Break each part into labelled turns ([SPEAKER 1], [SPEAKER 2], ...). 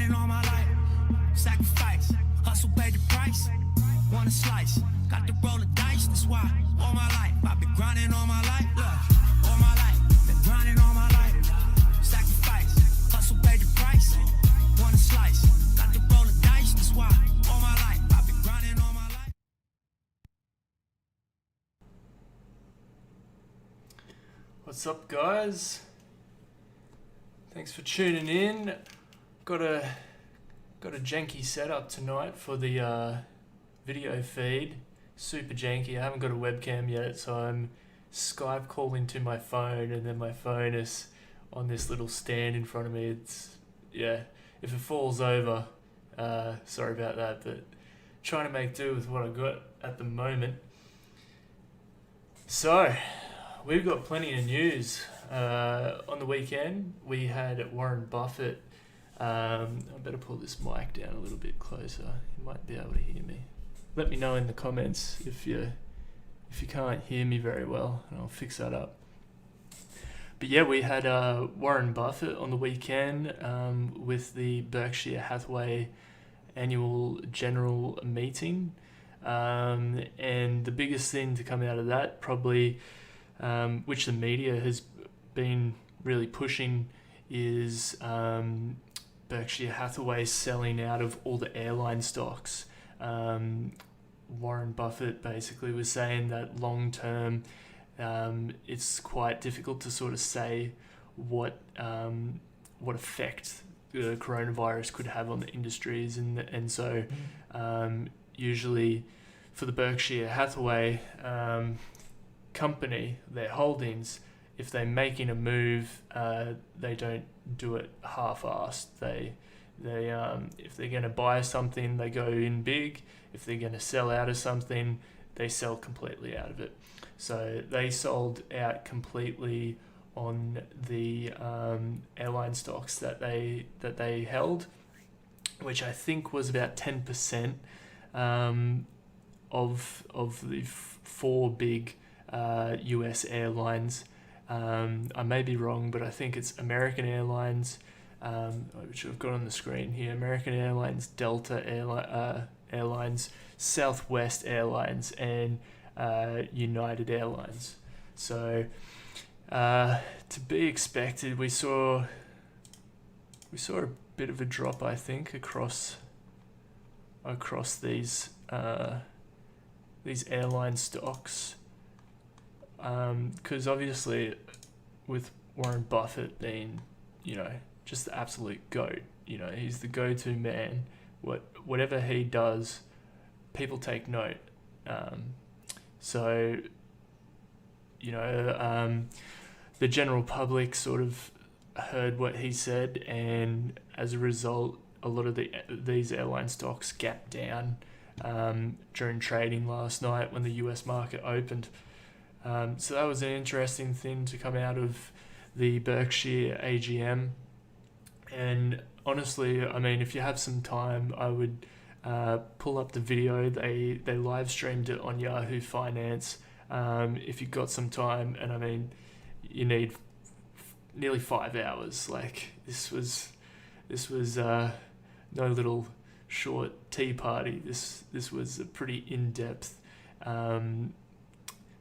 [SPEAKER 1] grinding all my life. Sacrifice, hustle paid the price. Want a slice, got to roll the dice. That's why all my life I've been grinding all my life. Look, all my life, been grinding all my life. Sacrifice, hustle paid the price. Want a slice, got to roll the dice. That's why all my life I've been grinding all my life.
[SPEAKER 2] What's up, guys? Thanks for tuning in. Got a janky setup tonight for the video feed. Super janky. I haven't got a webcam yet, so I'm Skype calling to my phone, and then my phone is on this little stand in front of me. It's, yeah, if it falls over, sorry about that, but trying to make do with what I got at the moment. So, we've got plenty of news. On the weekend, we had Warren Buffett. I better pull this mic down a little bit closer. You might be able to hear me. Let me know in the comments if you can't hear me very well, and I'll fix that up. But yeah, we had Warren Buffett on the weekend with the Berkshire Hathaway annual general meeting. And the biggest thing to come out of that, probably, which the media has been really pushing, is Berkshire Hathaway selling out of all the airline stocks. Warren Buffett basically was saying that long term, it's quite difficult to sort of say what effect the coronavirus could have on the industries, and so usually for the Berkshire Hathaway company, their holdings, if they're making a move, they don't do it half-assed. They if they're going to buy something, they go in big. If they're going to sell out of something, they sell completely out of it. So they sold out completely on the airline stocks that they held, which I think was about 10% of the four big US airlines. I may be wrong, but I think it's American Airlines, which I've got on the screen here, American Airlines, Delta Airlines, Southwest Airlines, and United Airlines. So to be expected, we saw a bit of a drop, I think, across these airline stocks. Because obviously, with Warren Buffett being, just the absolute GOAT, he's the go-to man. Whatever he does, people take note. So, the general public sort of heard what he said, and as a result, a lot of these airline stocks gapped down during trading last night when the US market opened. So that was an interesting thing to come out of the Berkshire AGM. And honestly, I mean, if you have some time, I would pull up the video. They live streamed it on Yahoo Finance. If you've got some time, and I mean, you need nearly 5 hours. Like, this was no little short tea party. This was a pretty in-depth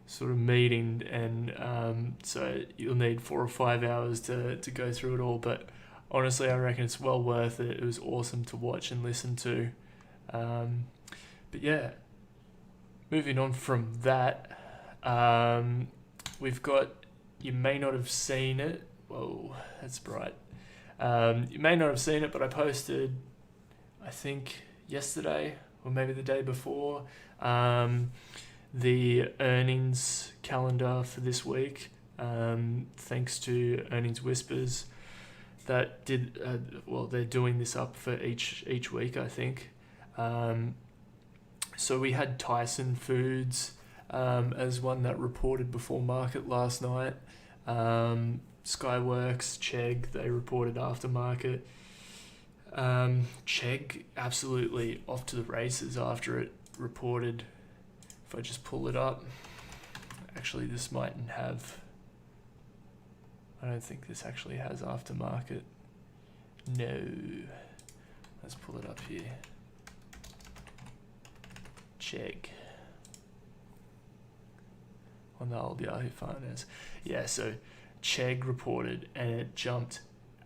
[SPEAKER 2] sort of meeting, and so you'll need 4 or 5 hours to go through it all, but honestly, I reckon it's well worth it. It was awesome to watch and listen to. But yeah, moving on from that, we've got, you may not have seen it. Whoa, that's bright. You may not have seen it, but I posted, I think yesterday or maybe the day before, the earnings calendar for this week, thanks to Earnings Whispers, that did they're doing this up for each week, I think. So we had Tyson Foods as one that reported before market last night. Skyworks, Chegg, they reported after market. Chegg absolutely off to the races after it reported. If I just pull it up, actually this mightn't have, I don't think this actually has aftermarket. No. Let's pull it up here. Chegg. On the old Yahoo Finance. Yeah, so Chegg reported and it jumped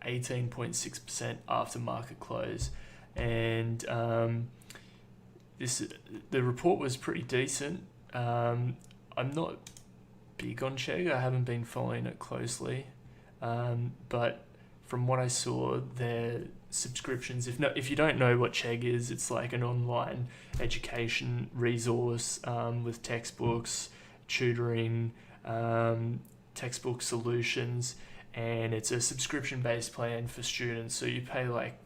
[SPEAKER 2] 18.6% after market close. And the report was pretty decent. I'm not big on Chegg. I haven't been following it closely. But from what I saw, their subscriptions, if you don't know what Chegg is, it's like an online education resource with textbooks, tutoring, textbook solutions, and it's a subscription-based plan for students. So you pay like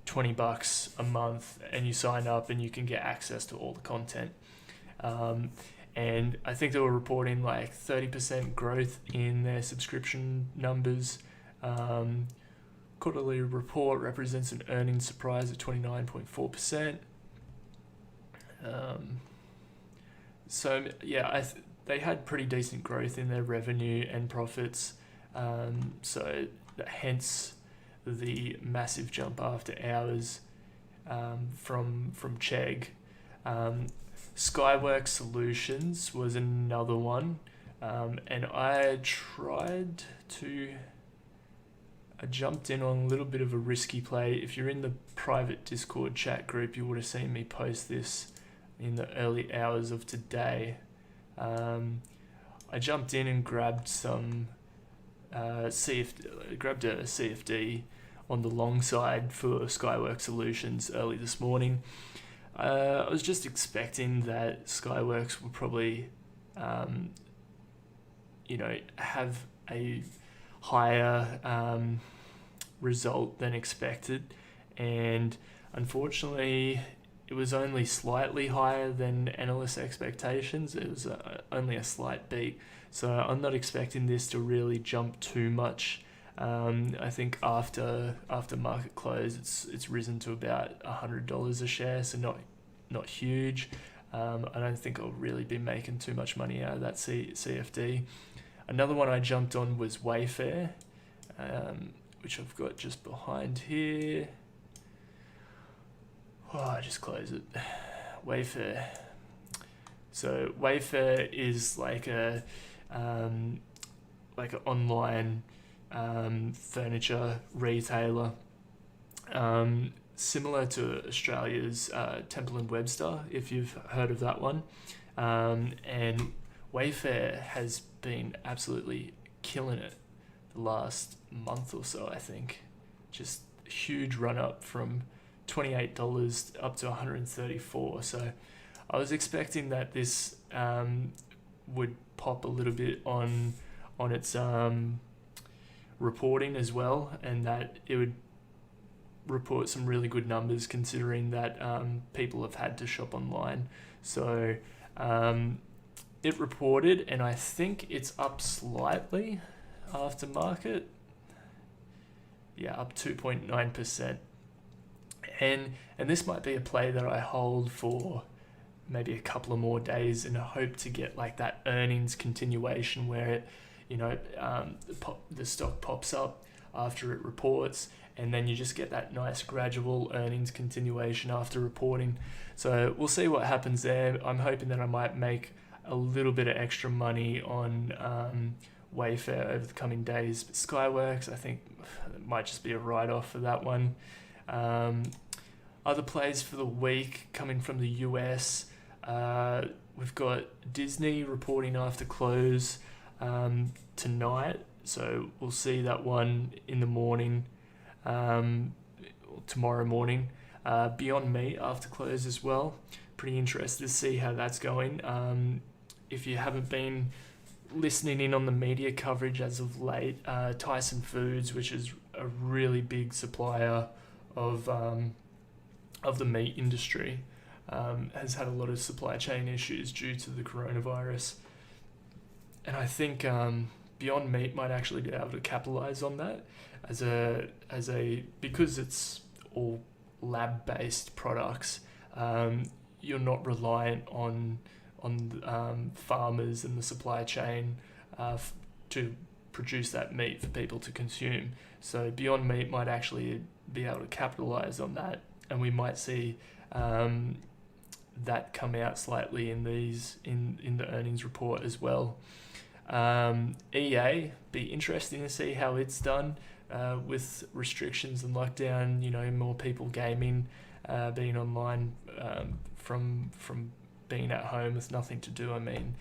[SPEAKER 2] $20 a month and you sign up and you can get access to all the content. And I think they were reporting like 30% growth in their subscription numbers. Quarterly report represents an earnings surprise of 29.4%. So yeah, they had pretty decent growth in their revenue and profits. So hence the massive jump after hours from Chegg. Skyworks Solutions was another one, and I jumped in on a little bit of a risky play. If you're in the private Discord chat group, you would have seen me post this in the early hours of today. I jumped in and grabbed some grabbed a CFD on the long side for Skyworks Solutions early this morning. I was just expecting that Skyworks would probably, have a higher result than expected, and unfortunately it was only slightly higher than analyst expectations. It was only a slight beat, so I'm not expecting this to really jump too much. I think after market close, it's risen to about $100 a share, so not huge. I don't think I'll really be making too much money out of that CFD. Another one I jumped on was Wayfair, which I've got just behind here. Oh, I just closed it. Wayfair. So Wayfair is like an online furniture retailer, similar to Australia's Temple & Webster, if you've heard of that one. And Wayfair has been absolutely killing it the last month or so, I think. Just a huge run up from $28 up to $134. So I was expecting that this would pop a little bit on its reporting as well, and that it would report some really good numbers considering that people have had to shop online. So it reported, and I think it's up slightly after market. Yeah, up 2.9%. And this might be a play that I hold for maybe a couple of more days and hope to get like that earnings continuation where it, the stock pops up after it reports, and then you just get that nice gradual earnings continuation after reporting. So we'll see what happens there. I'm hoping that I might make a little bit of extra money on Wayfair over the coming days. But Skyworks, I think it might just be a write-off for that one. Other plays for the week coming from the US. We've got Disney reporting after close tonight, so we'll see that one in the morning, tomorrow morning. Beyond Meat after close as well. Pretty interested to see how that's going. If you haven't been listening in on the media coverage as of late, Tyson Foods, which is a really big supplier of the meat industry, has had a lot of supply chain issues due to the coronavirus. And I think Beyond Meat might actually be able to capitalize on that because it's all lab-based products. You're not reliant on farmers and the supply chain to produce that meat for people to consume. So Beyond Meat might actually be able to capitalize on that and we might see that come out slightly in the earnings report as well. EA, be interesting to see how it's done with restrictions and lockdown. More people gaming, being online from being at home with nothing to do. I mean,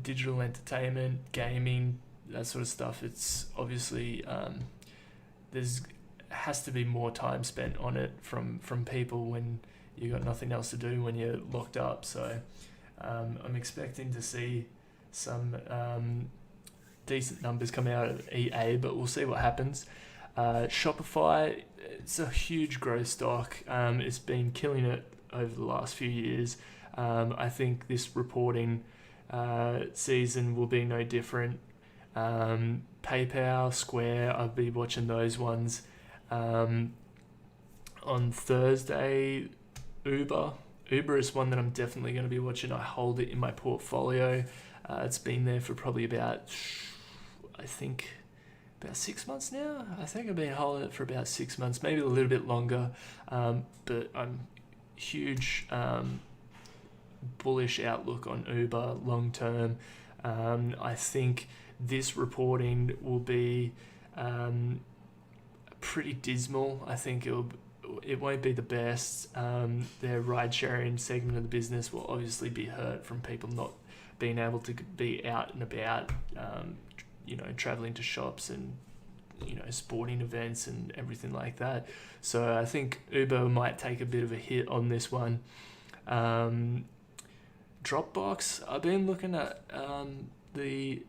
[SPEAKER 2] digital entertainment, gaming, that sort of stuff. It's obviously has to be more time spent on it from people when you got nothing else to do when you're locked up. So I'm expecting to see some decent numbers come out of EA, but we'll see what happens. Shopify, it's a huge growth stock. It's been killing it over the last few years. I think this reporting season will be no different. PayPal, Square, I'll be watching those ones. On Thursday, Uber is one that I'm definitely going to be watching. I hold it in my portfolio. It's been there for probably about 6 months now. I think I've been holding it for about 6 months, maybe a little bit longer. But I'm huge bullish outlook on Uber long term. I think this reporting will be pretty dismal. I think it won't be the best. Their ride-sharing segment of the business will obviously be hurt from people not being able to be out and about, traveling to shops and, sporting events and everything like that. So I think Uber might take a bit of a hit on this one. Dropbox, I've been looking at the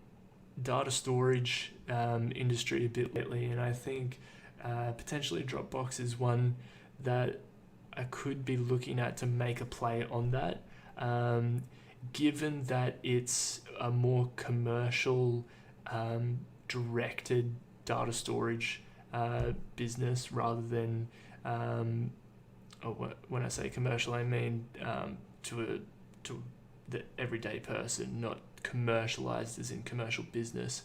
[SPEAKER 2] data storage industry a bit lately, and I think potentially Dropbox is one that I could be looking at to make a play on that, given that it's a more commercial directed data storage business rather than when I say commercial, I mean to the everyday person, not commercialized as in commercial business.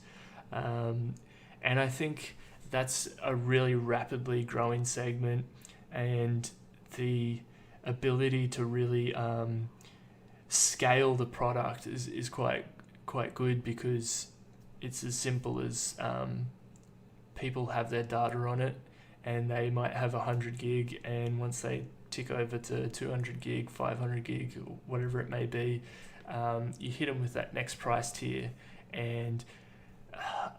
[SPEAKER 2] And I think that's a really rapidly growing segment, and the ability to really scale the product is quite good, because it's as simple as people have their data on it, and they might have 100 gig, and once they tick over to 200 gig, 500 gig, or whatever it may be, you hit them with that next price tier, and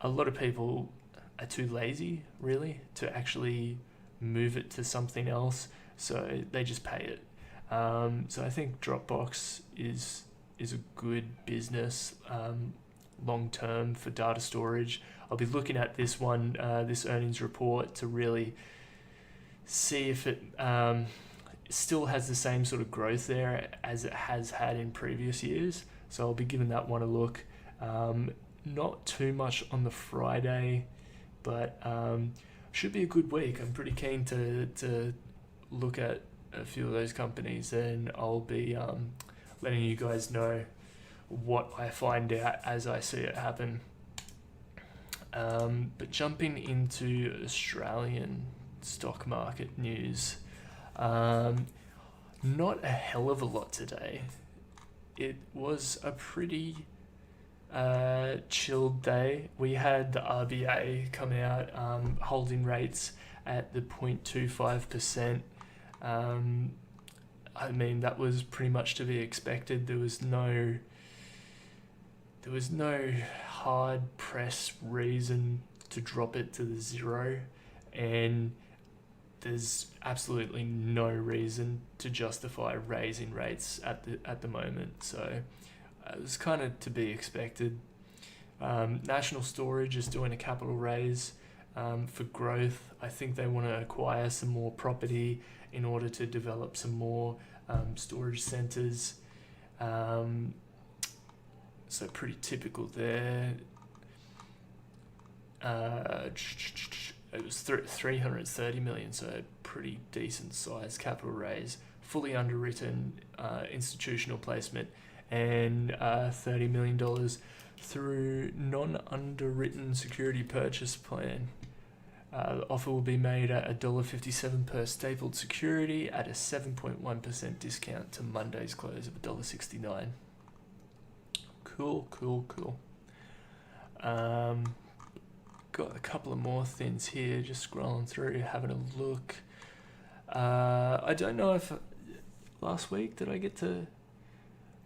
[SPEAKER 2] a lot of people are too lazy, really, to actually move it to something else, so they just pay it. So I think Dropbox is a good business long term for data storage. I'll be looking at this one, this earnings report, to really see if it still has the same sort of growth there as it has had in previous years. So I'll be giving that one a look. Not too much on the Friday, but should be a good week. I'm pretty keen to look at a few of those companies, and I'll be letting you guys know what I find out as I see it happen. But jumping into Australian stock market news, not a hell of a lot today. It was a pretty chilled day. We had the RBA come out holding rates at the 0.25%. I mean, that was pretty much to be expected. There was no hard press reason to drop it to the zero, and there's absolutely no reason to justify raising rates at the moment. So it was kind of to be expected. National Storage is doing a capital raise for growth. I think they want to acquire some more property in order to develop some more storage centres. So pretty typical there. It was 330 million, so a pretty decent size capital raise, fully underwritten institutional placement, and $30 million through non-underwritten security purchase plan. The offer will be made at $1.57 per stapled security at a 7.1% discount to Monday's close of $1.69. Cool. Got a couple of more things here, just scrolling through, having a look. I don't know if last week did I get to...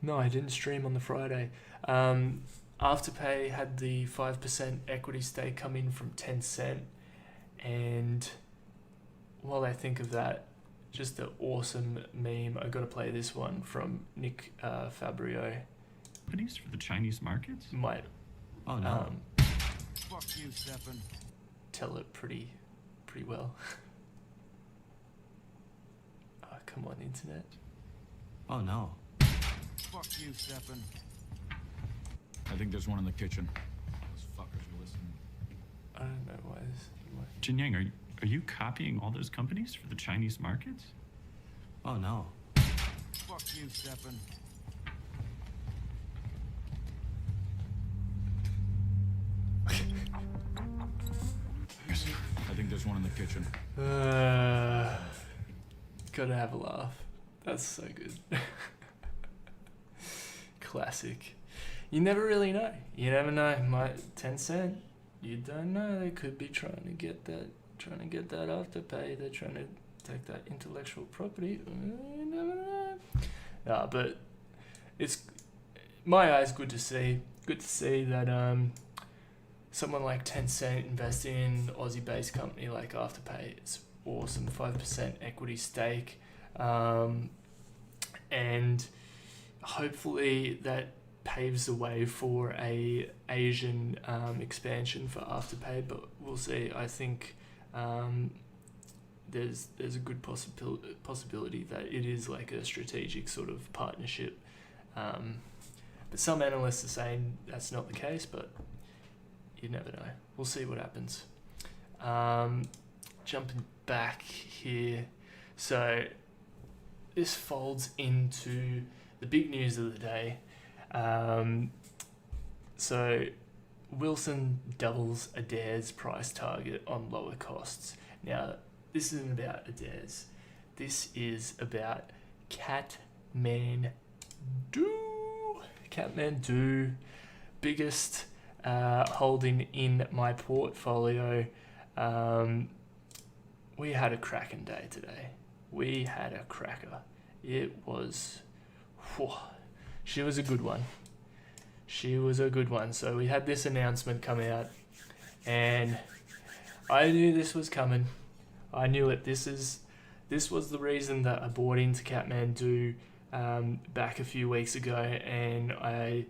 [SPEAKER 2] No, I didn't stream on the Friday. Afterpay had the 5% equity stake come in from Tencent, and while I think of that, just an awesome meme. I got to play this one from Nick Fabrio.
[SPEAKER 3] Companies for the Chinese markets?
[SPEAKER 2] Might
[SPEAKER 3] Oh no.
[SPEAKER 4] Fuck you, Stefan.
[SPEAKER 2] tell it pretty well. Come on, internet.
[SPEAKER 3] Oh no.
[SPEAKER 4] Fuck you, Stefan.
[SPEAKER 5] I think there's one in the kitchen. Those fuckers are listening.
[SPEAKER 2] I don't know why this.
[SPEAKER 3] Jinyang, are you copying all those companies for the Chinese markets?
[SPEAKER 5] Oh no.
[SPEAKER 4] Fuck you, Stefan.
[SPEAKER 5] I think there's one in the kitchen.
[SPEAKER 2] Gotta have a laugh. That's so good. Classic. You never really know. You never know. Might 10 cent. You don't know. They could be trying to get that afterpay. They're trying to take that intellectual property. You never know. Nah, but it's my eyes. Good to see. Good to see that someone like Tencent investing in an Aussie-based company like Afterpay. It's awesome. 5% equity stake, and hopefully that paves the way for a Asian expansion for Afterpay, but we'll see. I think there's a good possibility that it is like a strategic sort of partnership, but some analysts are saying that's not the case, but you never know. We'll see what happens. Jumping back here, so this folds into the big news of the day. So Wilson doubles Adair's price target on lower costs. Now, this isn't about Adair's. This is about Kathmandu. Kathmandu, biggest holding in my portfolio. We had a cracking day today. We had a cracker. It was... She was a good one. So we had this announcement come out, and I knew this was coming. I knew it. This was the reason that I bought into Kathmandu back a few weeks ago, and I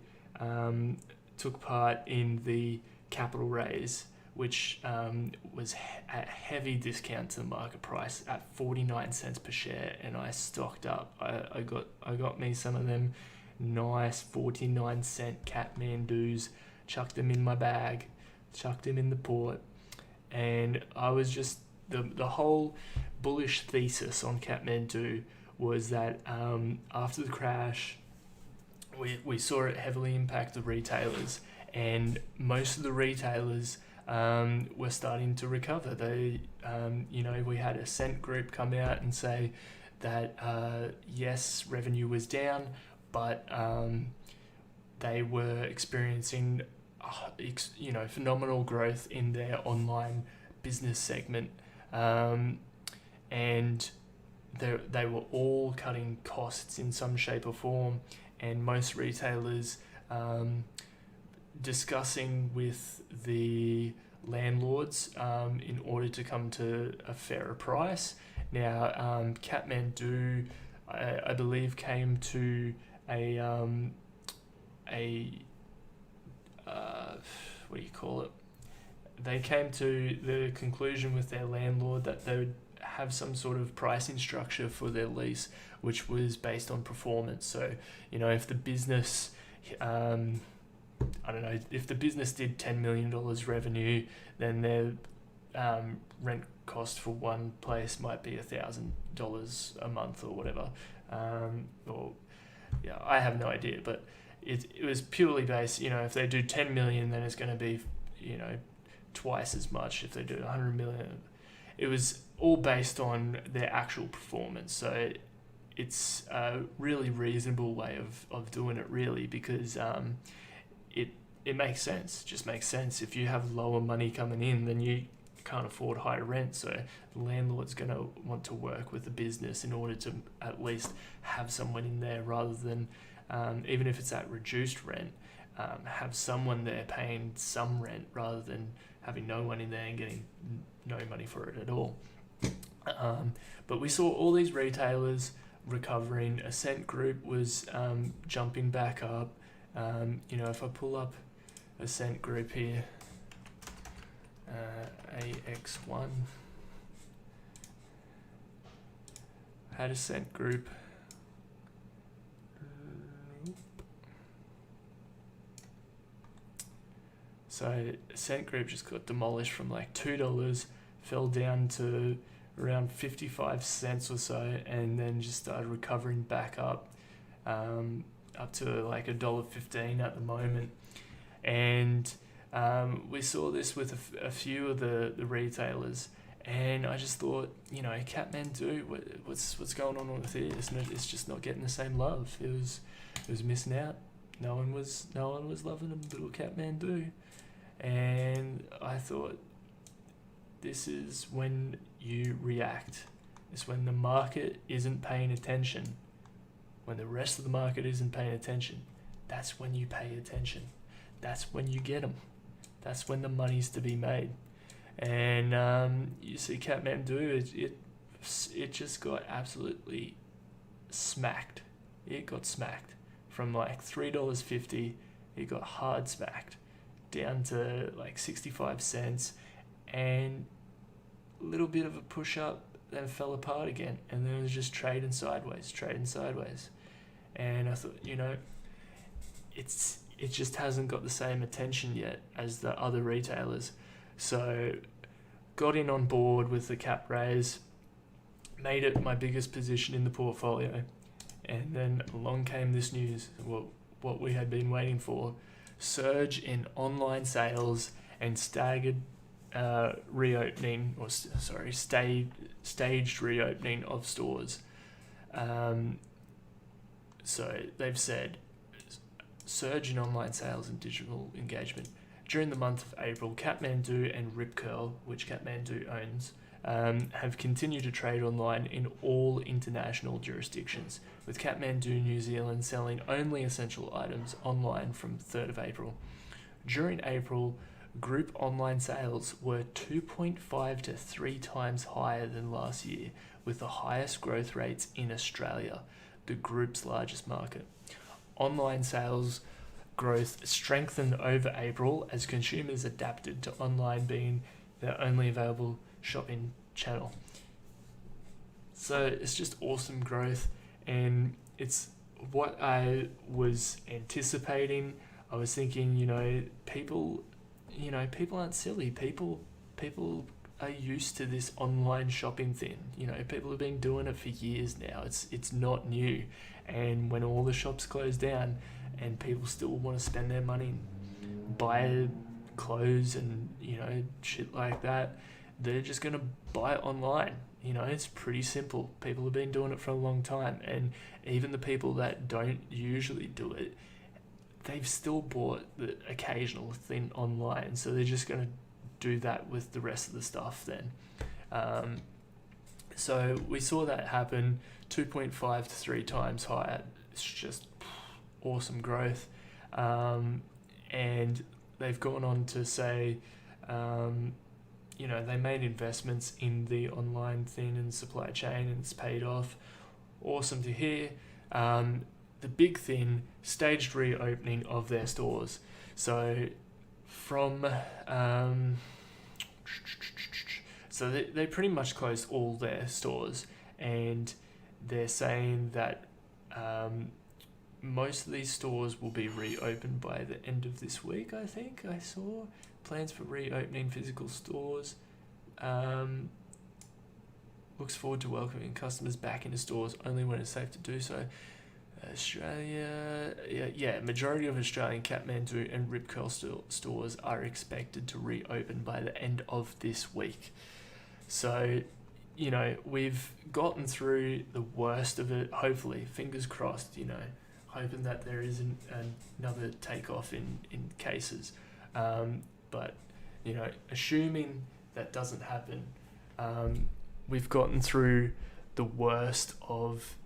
[SPEAKER 2] took part in the capital raise, which was at heavy discount to the market price at 49 cents per share, and I stocked up. I got me some of them nice 49-cent Kathmandus, chucked them in my bag, chucked them in the port, and I was just the whole bullish thesis on Kathmandu was that after the crash, we saw it heavily impact the retailers, and most of the retailers were starting to recover. They, we had a Cent Group come out and say that yes, revenue was down, but they were experiencing, phenomenal growth in their online business segment, and they were all cutting costs in some shape or form, and most retailers discussing with the landlords in order to come to a fairer price. Now, Kathmandu, I believe, came to what do you call it? They came to the conclusion with their landlord that they would have some sort of pricing structure for their lease, which was based on performance. So, if the business, if the business did $10 million revenue, then their rent cost for one place might be $1,000 a month or whatever. I have no idea, but it was purely based, if they do 10 million, then it's going to be, twice as much if they do 100 million. It was all based on their actual performance. So it's a really reasonable way of doing it, really, because it makes sense. It just makes sense. If you have lower money coming in, then you can't afford higher rent. So the landlord's going to want to work with the business in order to at least have someone in there, rather than, even if it's at reduced rent, have someone there paying some rent rather than having no one in there and getting no money for it at all. But we saw all these retailers recovering. Ascent Group was jumping back up. If I pull up Ascent Group here, AX1, had Ascent Group. So Ascent Group just got demolished from like $2, fell down to around 55 cents or so, and then just started recovering back up to like $1.15 at the moment. And we saw this with a few of the retailers, and I just thought, Kathmandu, what's going on with it? It's just not getting the same love. It was missing out. No one was loving a little Kathmandu, and I thought, this is when you react. It's when the market isn't paying attention. When the rest of the market isn't paying attention, that's when you pay attention. That's when you get them. That's when the money's to be made. And you see Kathmandu, it just got absolutely smacked. It got smacked. From like $3.50, it got hard smacked down to like 65 cents, and a little bit of a push up, then fell apart again, and then it was just trading sideways. And I thought, it just hasn't got the same attention yet as the other retailers. So got in on board with the cap raise, made it my biggest position in the portfolio, and then along came this news, what we had been waiting for: surge in online sales and staggered reopening, or staged reopening of stores. So they've said surge in online sales and digital engagement. During the month of April, Kathmandu and Rip Curl, which Kathmandu owns, have continued to trade online in all international jurisdictions, with Kathmandu, New Zealand selling only essential items online from 3rd of April. During April, group online sales were 2.5 to 3 times higher than last year, with the highest growth rates in Australia, the group's largest market. Online sales growth strengthened over April as consumers adapted to online being their only available shopping channel. So it's just awesome growth, and it's what I was anticipating. I was thinking, people aren't silly. People are used to this online shopping thing. People have been doing it for years now. It's not new. And when all the shops close down and people still want to spend their money and buy clothes and shit like that, they're just going to buy it online. It's pretty simple. People have been doing it for a long time, and even the people that don't usually do it, they've still bought the occasional thing online, so they're just going to do that with the rest of the stuff then. So we saw that happen, 2.5 to 3 times higher. It's just awesome growth. And they've gone on to say, they made investments in the online thing and supply chain, and it's paid off. Awesome to hear. The big thing, staged reopening of their stores. So from they pretty much closed all their stores, and they're saying that most of these stores will be reopened by the end of this week. I think I saw plans for reopening physical stores. Looks forward to welcoming customers back into stores only when it's safe to do so. Australia, yeah, majority of Australian Kathmandu and Rip Curl stores are expected to reopen by the end of this week. So, we've gotten through the worst of it, hopefully, fingers crossed, hoping that there isn't another takeoff in cases. But, assuming that doesn't happen, we've gotten through the worst of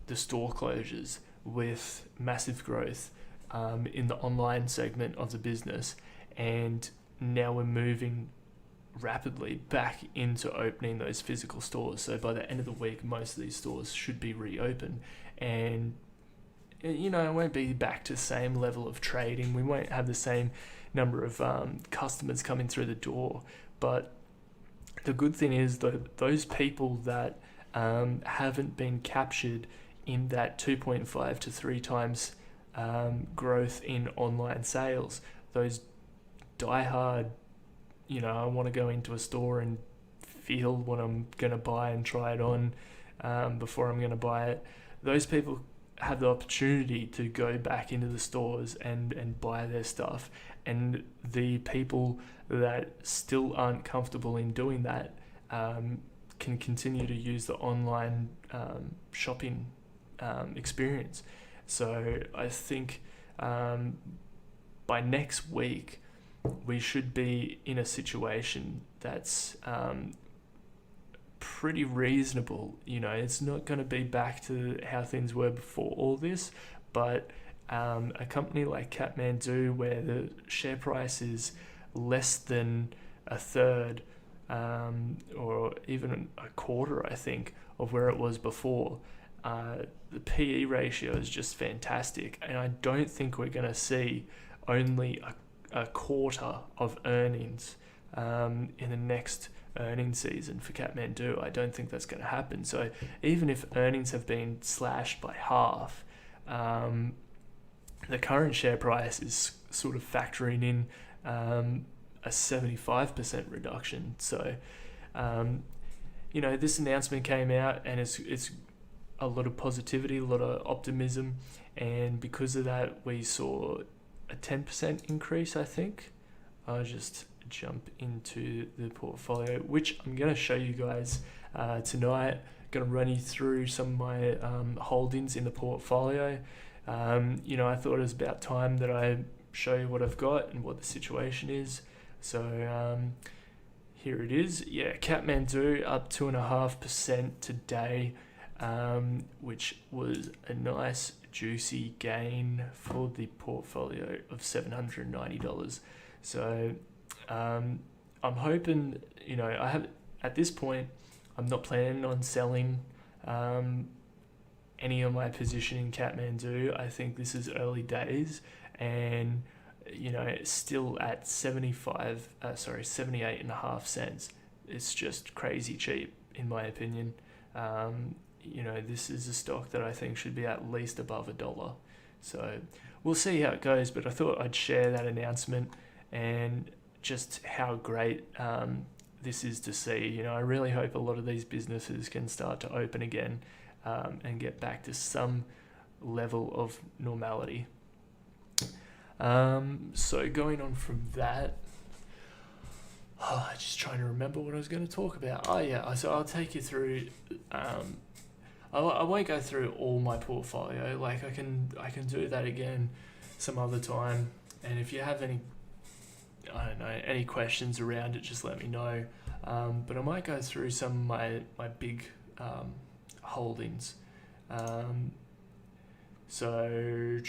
[SPEAKER 2] the store closures with massive growth in the online segment of the business, and now we're moving rapidly back into opening those physical stores. So by the end of the week, most of these stores should be reopened, and it won't be back to the same level of trading. We won't have the same number of customers coming through the door, but the good thing is that those people that haven't been captured in that 2.5 to 3 times growth in online sales, those diehard, I want to go into a store and feel what I'm going to buy and try it on before I'm going to buy it. Those people have the opportunity to go back into the stores and buy their stuff. And the people that still aren't comfortable in doing that can continue to use the online shopping experience. So I think by next week, we should be in a situation that's pretty reasonable. It's not going to be back to how things were before all this, but a company like Kathmandu, where the share price is less than a third or even a quarter, I think, of where it was before, the PE ratio is just fantastic, and I don't think we're going to see only a quarter of earnings in the next earnings season for Kathmandu. I don't think that's going to happen. So even if earnings have been slashed by half, the current share price is sort of factoring in a 75% reduction. So, this announcement came out, and it's a lot of positivity, a lot of optimism, and because of that, we saw a 10% increase, I think. I'll just jump into the portfolio, which I'm going to show you guys tonight. Going to run you through some of my holdings in the portfolio. I thought it was about time that I show you what I've got and what the situation is. So here it is. Yeah, Kathmandu up 2.5% today, which was a nice juicy gain for the portfolio of $790. So I'm hoping, I have, at this point, I'm not planning on selling any of my position in Kathmandu. I think this is early days, and it's still at 78.5 cents. It's just crazy cheap, in my opinion. This is a stock that I think should be at least above $1. So we'll see how it goes, but I thought I'd share that announcement and just how great this is to see. I really hope a lot of these businesses can start to open again and get back to some level of normality. So going on from that, just trying to remember what I was going to talk about. So I'll take you through. I won't go through all my portfolio. Like I can do that again some other time. And if you have any questions around it, just let me know. But I might go through some of my big holdings. So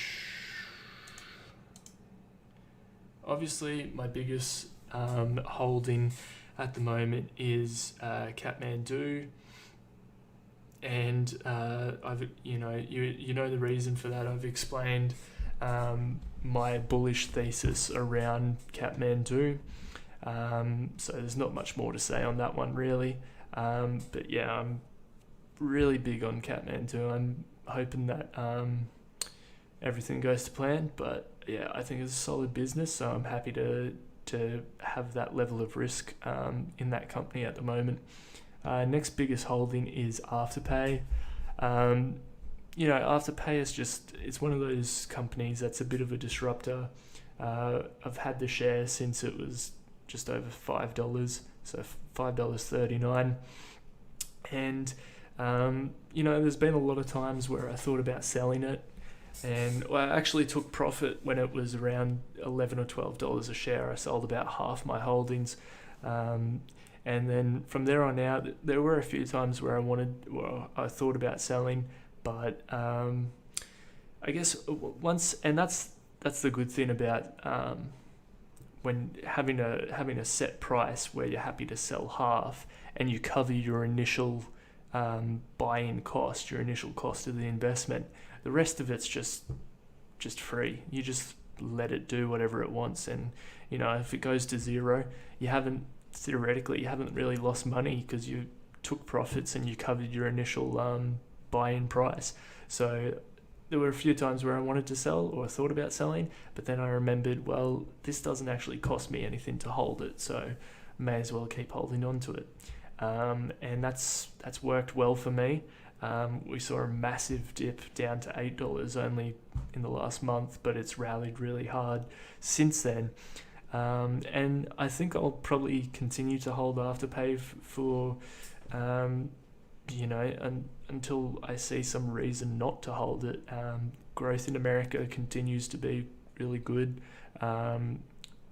[SPEAKER 2] obviously my biggest holding at the moment is Kathmandu, and I've you know the reason for that. I've explained my bullish thesis around Kathmandu, so there's not much more to say on that one really. But yeah, I'm really big on Kathmandu. I'm hoping that everything goes to plan, but yeah, I think it's a solid business, so I'm happy to have that level of risk in that company at the moment. Next biggest holding is Afterpay. Afterpay it's one of those companies that's a bit of a disruptor. I've had the share since it was just over $5, so $5.39, and there's been a lot of times where I thought about selling it, and I actually took profit when it was around $11 or $12 a share. I sold about half my holdings, and then from there on out, there were a few times where I thought about selling, but I guess once, and that's the good thing about when having a set price where you're happy to sell half and you cover your initial buy-in cost, your initial cost of the investment. The rest of it's just free. You just let it do whatever it wants, and if it goes to zero, you haven't really lost money because you took profits and you covered your initial buy-in price. So there were a few times where I wanted to sell or thought about selling, but then I remembered, well, this doesn't actually cost me anything to hold it, so may as well keep holding on to it. And that's worked well for me. We saw a massive dip down to $8 only in the last month, but it's rallied really hard since then. And I think I'll probably continue to hold Afterpay for until I see some reason not to hold it. Growth in America continues to be really good. I'm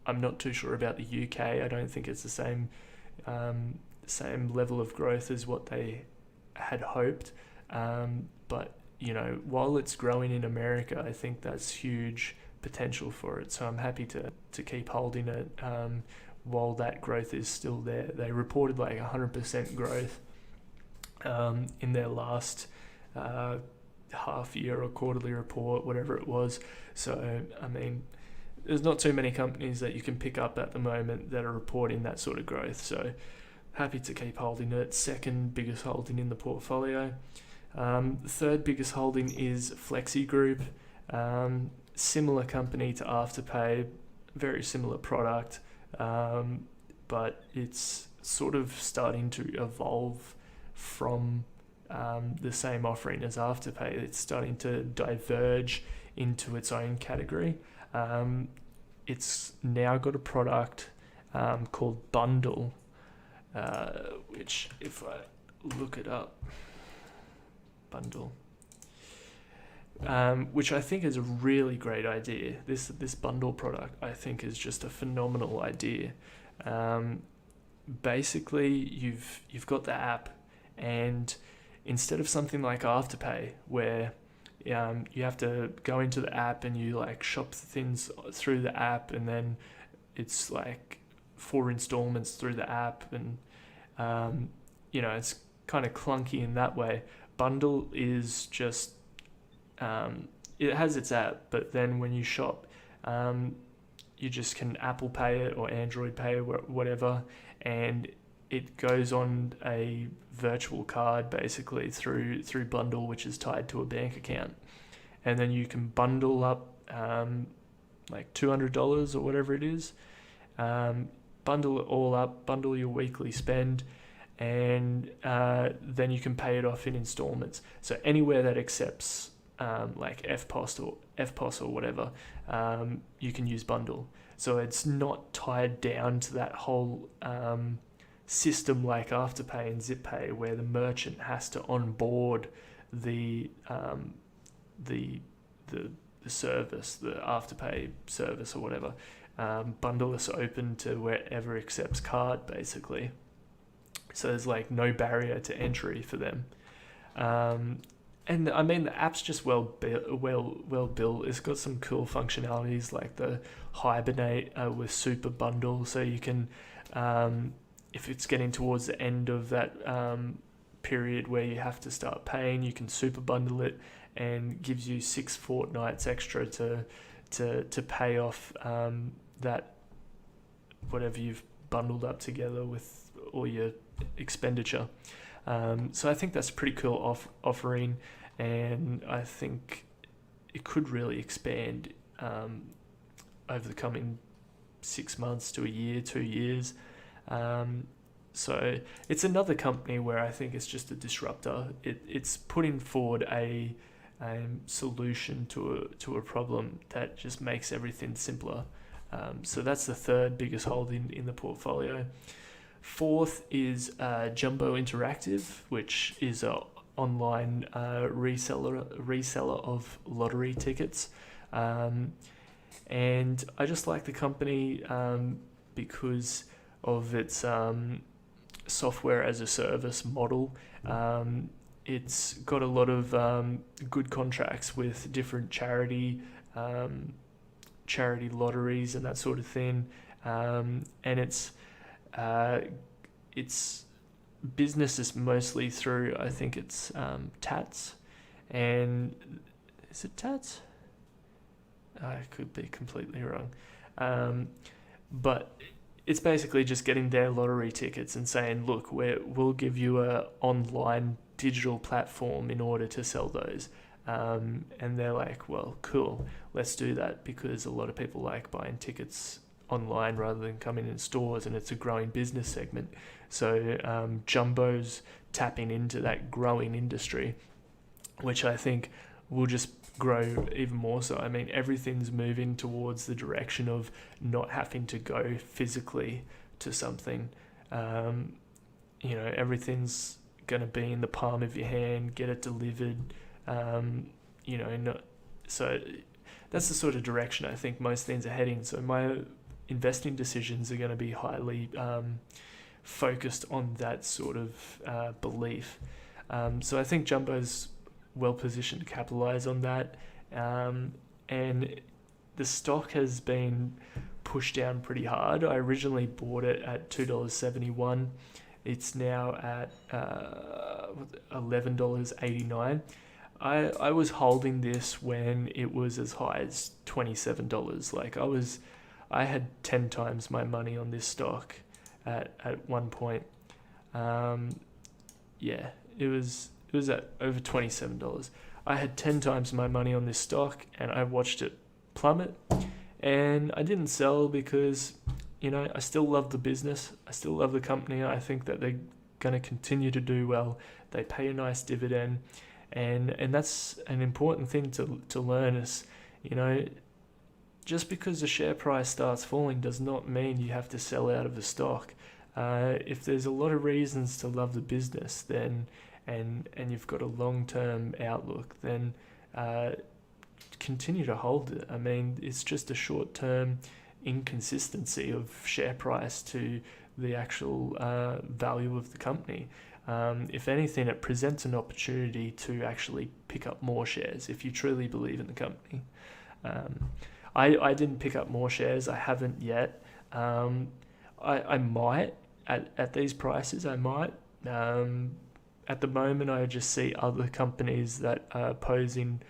[SPEAKER 2] not too sure about the UK. I don't think it's the same level of growth as what they had hoped. But while it's growing in America, I think that's huge potential for it. So I'm happy to keep holding it while that growth is still there. They reported like 100% growth in their last half year or quarterly report, whatever it was. So, I mean, there's not too many companies that you can pick up at the moment that are reporting that sort of growth. So, happy to keep holding it. Second biggest holding in the portfolio. The third biggest holding is Flexi Group. Similar company to Afterpay, very similar product, but it's sort of starting to evolve from the same offering as Afterpay. It's starting to diverge into its own category. It's now got a product called Bundle, which if I look it up, Bundle, which I think is a really great idea. This bundle product I think is just a phenomenal idea. Basically, you've got the app, and instead of something like Afterpay where you have to go into the app and you like shop things through the app, and then it's like 4 installments through the app, and it's kind of clunky in that way. Bundle is just it has its app, but then when you shop, you just can Apple Pay it or Android Pay or whatever, and it goes on a virtual card basically through Bundle, which is tied to a bank account, and then you can bundle up like $200 or whatever it is, bundle it all up, bundle your weekly spend, and then you can pay it off in installments. So anywhere that accepts like FPOS or whatever, you can use Bundle. So it's not tied down to that whole system like Afterpay and ZipPay, where the merchant has to onboard the service, the Afterpay service or whatever. Bundle is open to wherever accepts card, basically. So there's like no barrier to entry for them. And I mean, the app's just well built. It's got some cool functionalities like the hibernate with super bundle. So you can, if it's getting towards the end of that period where you have to start paying, you can super bundle it, and gives you 6 fortnights extra to pay off that whatever you've bundled up together with all your expenditure. So I think that's a pretty cool offering, and I think it could really expand over the coming 6 months to a year, 2 years. So it's another company where I think it's just a disruptor. It's putting forward a solution to a problem that just makes everything simpler. So that's the third biggest holding in the portfolio. Fourth is Jumbo Interactive, which is a online reseller of lottery tickets. And I just like the company because of its software as a service model. It's got a lot of good contracts with different charity lotteries and that sort of thing, and its business is mostly through, I think it's Tats, and is it Tats? I could be completely wrong, but it's basically just getting their lottery tickets and saying, look, we'll give you a online digital platform in order to sell those. And they're like, well, cool, let's do that, because a lot of people like buying tickets online rather than coming in stores, and it's a growing business segment. So Jumbo's tapping into that growing industry, which I think will just grow even more so. I mean, everything's moving towards the direction of not having to go physically to something. Everything's going to be in the palm of your hand, get it delivered. So that's the sort of direction I think most things are heading. So my investing decisions are going to be highly focused on that sort of belief. So I think Jumbo's well positioned to capitalize on that, and the stock has been pushed down pretty hard. I originally bought it at $2.71. It's now at $11.89. I was holding this when it was as high as $27. Like I had 10 times my money on this stock at one point. It was at over $27. I had 10 times my money on this stock, and I watched it plummet, and I didn't sell because, I still love the business. I still love the company. I think that they're going to continue to do well. They pay a nice dividend, and that's an important thing to learn is, just because the share price starts falling does not mean you have to sell out of the stock. If there's a lot of reasons to love the business, then and you've got a long-term outlook, then continue to hold it. I mean, it's just a short-term inconsistency of share price to the actual value of the company. If anything, it presents an opportunity to actually pick up more shares if you truly believe in the company. I didn't pick up more shares. I haven't yet. I might at these prices. I might. At the moment, I just see other companies that are posing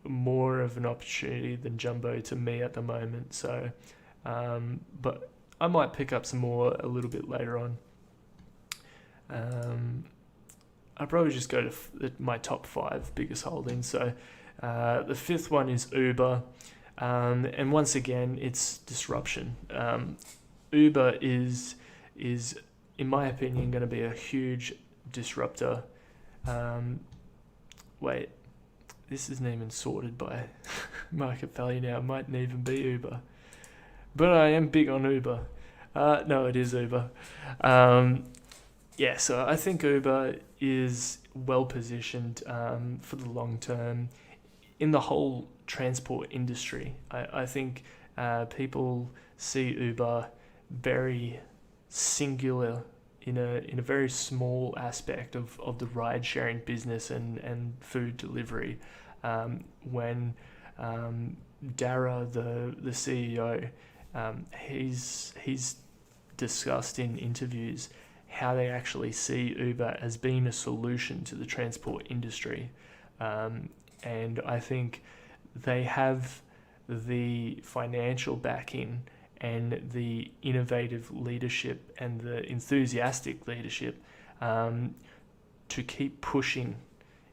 [SPEAKER 2] more of an opportunity than Jumbo to me at the moment. So, but I might pick up some more a little bit later on. I'll probably just go to my top 5 biggest holdings. So, the fifth one is Uber, and once again, it's disruption. Uber is in my opinion going to be a huge disruptor. Wait, this isn't even sorted by market value now. It mightn't even be Uber, but I am big on Uber. No, it is Uber. So I think Uber is well positioned for the long term in the whole transport industry. I think people see Uber very singular in a very small aspect of the ride sharing business and food delivery. When Dara, the CEO, he's discussed in interviews how they actually see Uber as being a solution to the transport industry. And I think they have the financial backing and the innovative leadership and the enthusiastic leadership to keep pushing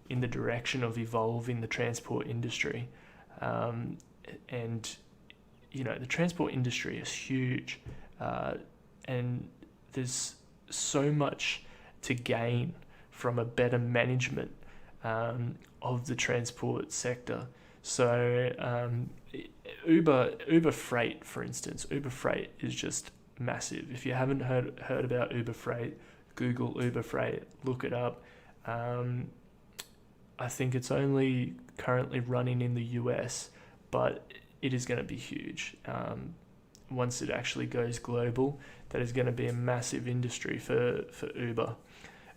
[SPEAKER 2] in the direction of evolving the transport industry. And, the transport industry is huge, and there's so much to gain from a better management of the transport sector. So Uber Freight, for instance, Uber Freight is just massive. If you haven't heard about Uber Freight, Google Uber Freight, look it up. I think it's only currently running in the US, but it is going to be huge. Once it actually goes global, that is going to be a massive industry for Uber.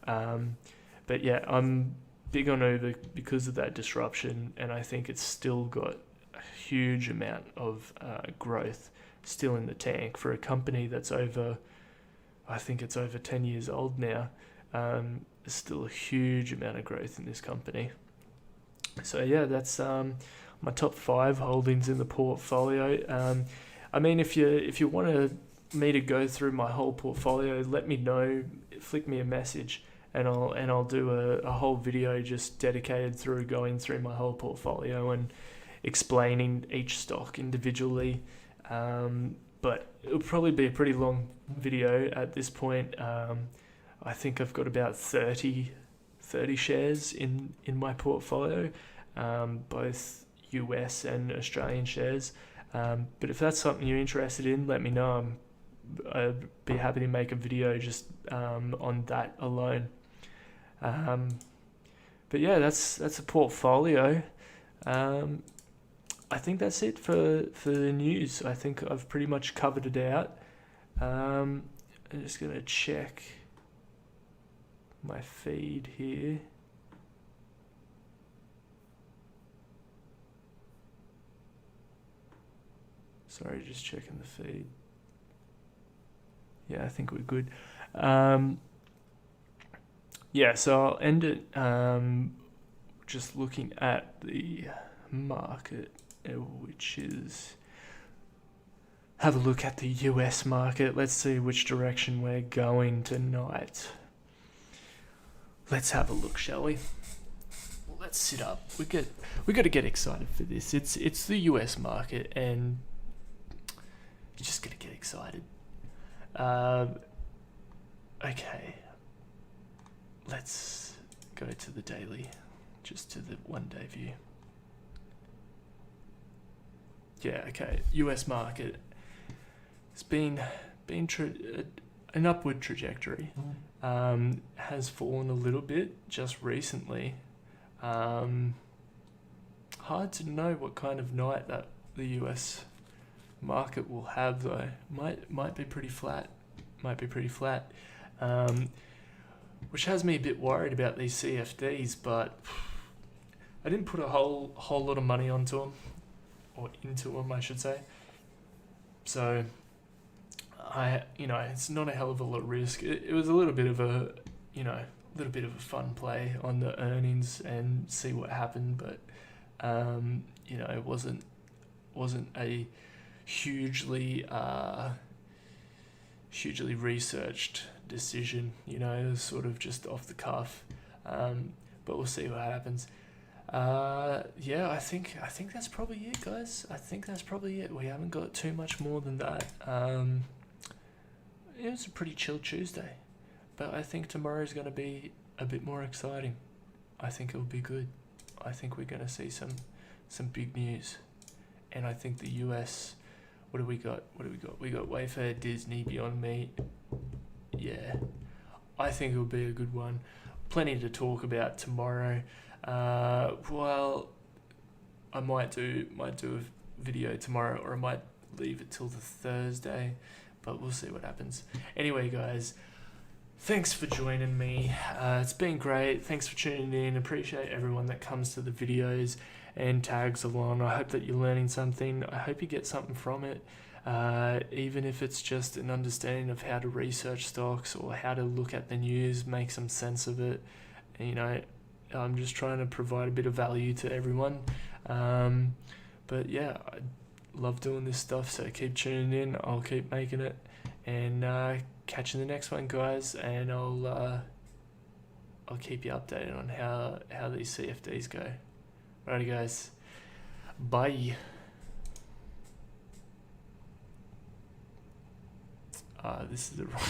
[SPEAKER 2] But yeah, I'm big on Uber because of that disruption, and I think it's still got a huge amount of growth still in the tank for a company that's I think it's over 10 years old now. There's still a huge amount of growth in this company. So yeah, that's my top 5 holdings in the portfolio. I mean, if you want me to go through my whole portfolio, let me know, flick me a message, and I'll do a whole video just dedicated through going through my whole portfolio and explaining each stock individually. But it'll probably be a pretty long video at this point. I think I've got about 30 shares in my portfolio, both US and Australian shares. But if that's something you're interested in, let me know. I'd be happy to make a video just on that alone. But yeah, that's a portfolio. I think that's it for the news. I think I've pretty much covered it out. I'm just going to check my feed here. Sorry, just checking the feed. Yeah, I think we're good. Yeah, so I'll end it just looking at the market, which is, have a look at the US market. Let's see which direction we're going tonight. Let's have a look, shall we? Let's sit up. We got to get excited for this. It's the US market, and you just got to get excited. Okay, let's go to the daily, just to the 1 day view. Yeah, okay, US market. It's been an upward trajectory. Has fallen a little bit just recently. Hard to know what kind of night that the US market will have though. Might be pretty flat. Which has me a bit worried about these CFDs, but I didn't put a whole lot of money onto them, or into them, I should say. So it's not a hell of a lot of risk. It was a little bit of a fun play on the earnings and see what happened, but it wasn't a hugely researched decision. It was sort of just off the cuff, but we'll see what happens. Yeah, I think that's probably it, guys. I think that's probably it. We haven't got too much more than that. It was a pretty chill Tuesday, but I think tomorrow's going to be a bit more exciting. I think it'll be good. I think we're going to see some big news, and I think the US. What do we got? We got Wayfair, Disney, Beyond Meat. Yeah, I think it'll be a good one. Plenty to talk about tomorrow. Well, I might do a video tomorrow, or I might leave it till the Thursday, but we'll see what happens. Anyway, guys, thanks for joining me. It's been great. Thanks for tuning in. Appreciate everyone that comes to the videos and tags along. I hope that you're learning something. I hope you get something from it, even if it's just an understanding of how to research stocks or how to look at the news, make some sense of it. I'm just trying to provide a bit of value to everyone. But yeah, I love doing this stuff, so keep tuning in. I'll keep making it, and catch you in the next one, guys. And I'll keep you updated on how these CFDs go. Alrighty, guys. Bye. This is the wrong